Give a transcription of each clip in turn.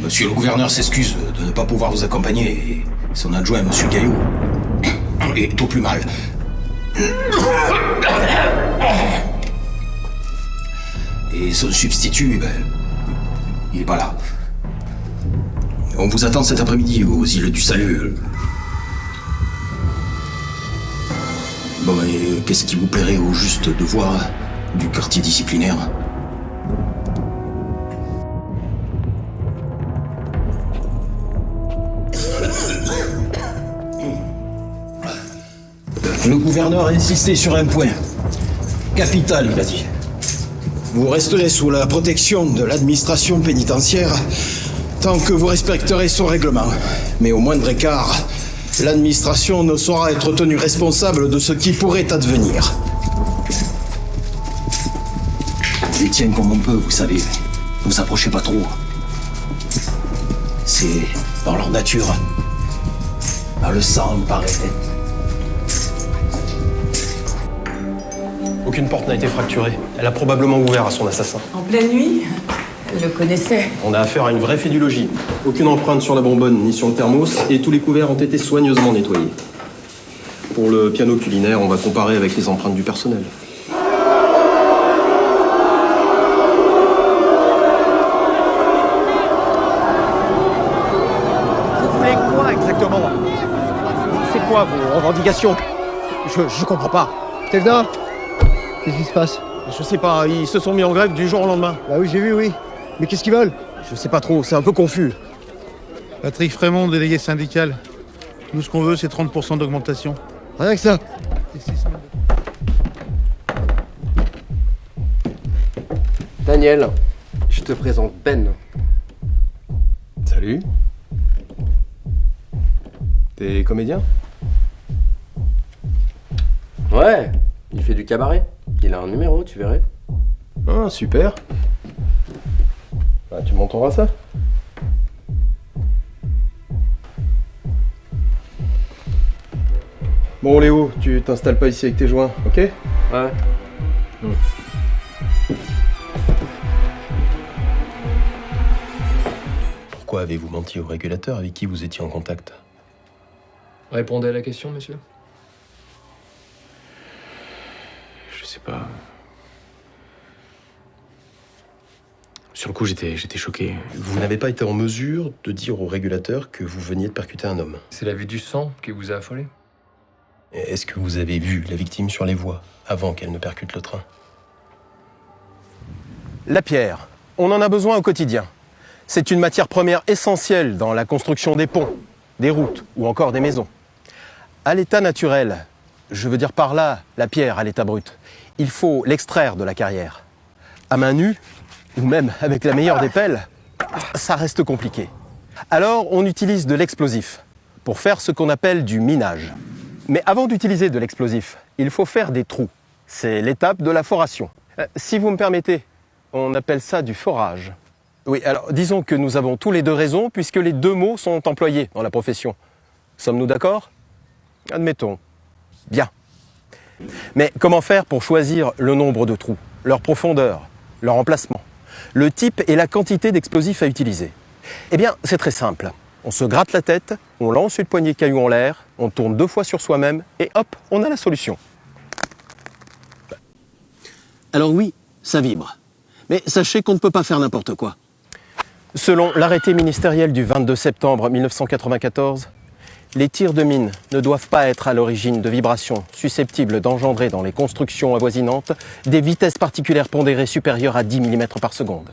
Monsieur le gouverneur s'excuse de ne pas pouvoir vous accompagner et son adjoint, monsieur Gaillot, est au plus mal. Et son substitut, il est pas là. On vous attend cet après-midi aux îles du Salut. Bon, et qu'est-ce qui vous plairait au juste de voir du quartier disciplinaire? Le gouverneur a insisté sur un point. Capital, il a dit. Vous resterez sous la protection de l'administration pénitentiaire tant que vous respecterez son règlement. Mais au moindre écart, l'administration ne saura être tenue responsable de ce qui pourrait advenir. On les tient comme on peut, vous savez. Ne vous approchez pas trop. C'est dans leur nature. Dans le sang, il paraît. Aucune porte n'a été fracturée. Elle a probablement ouvert à son assassin. En pleine nuit, elle le connaissait. On a affaire à une vraie fédulogie. Aucune empreinte sur la bonbonne ni sur le thermos, et tous les couverts ont été soigneusement nettoyés. Pour le piano culinaire, on va comparer avec les empreintes du personnel. Vous voulez quoi exactement? C'est quoi vos revendications? Je comprends pas. Telda, qu'est-ce qui se passe? Je sais pas, ils se sont mis en grève du jour au lendemain. Bah oui, j'ai vu, oui. Mais qu'est-ce qu'ils veulent? Je sais pas trop, c'est un peu confus. Patrick Frémont, délégué syndical. Nous, ce qu'on veut, c'est 30% d'augmentation. Rien que ça. Et 6 semaines de- Daniel, je te présente Ben. Salut. T'es comédien? Ouais, il fait du cabaret. Il a un numéro, tu verrais. Ah, super. Bah, tu m'entendras ça? Bon, Léo, tu t'installes pas ici avec tes joints, ok? Ouais. Pourquoi avez-vous menti au régulateur avec qui vous étiez en contact? Répondez à la question, monsieur. Je sais pas. Sur le coup, j'étais choqué. Vous n'avez pas été en mesure de dire au régulateur que vous veniez de percuter un homme. C'est la vue du sang qui vous a affolé? Est-ce que vous avez vu la victime sur les voies avant qu'elle ne percute le train? La pierre, on en a besoin au quotidien. C'est une matière première essentielle dans la construction des ponts, des routes ou encore des maisons. À l'état naturel, je veux dire par là la pierre à l'état brut, il faut l'extraire de la carrière. À main nue, ou même avec la meilleure des pelles, ça reste compliqué. Alors on utilise de l'explosif pour faire ce qu'on appelle du minage. Mais avant d'utiliser de l'explosif, il faut faire des trous. C'est l'étape de la foration. Si vous me permettez, on appelle ça du forage. Oui, alors disons que nous avons tous les deux raison puisque les deux mots sont employés dans la profession. Sommes-nous d'accord? Admettons. Bien. Mais comment faire pour choisir le nombre de trous, leur profondeur, leur emplacement, le type et la quantité d'explosifs à utiliser? Eh bien, c'est très simple. On se gratte la tête, on lance une poignée de cailloux en l'air, on tourne 2 fois sur soi-même et hop, on a la solution. Alors oui, ça vibre. Mais sachez qu'on ne peut pas faire n'importe quoi. Selon l'arrêté ministériel du 22 septembre 1994, les tirs de mine ne doivent pas être à l'origine de vibrations susceptibles d'engendrer dans les constructions avoisinantes des vitesses particulières pondérées supérieures à 10 mm par seconde.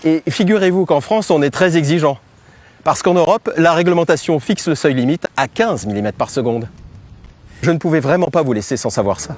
Et figurez-vous qu'en France, on est très exigeant. Parce qu'en Europe, la réglementation fixe le seuil limite à 15 mm par seconde. Je ne pouvais vraiment pas vous laisser sans savoir ça.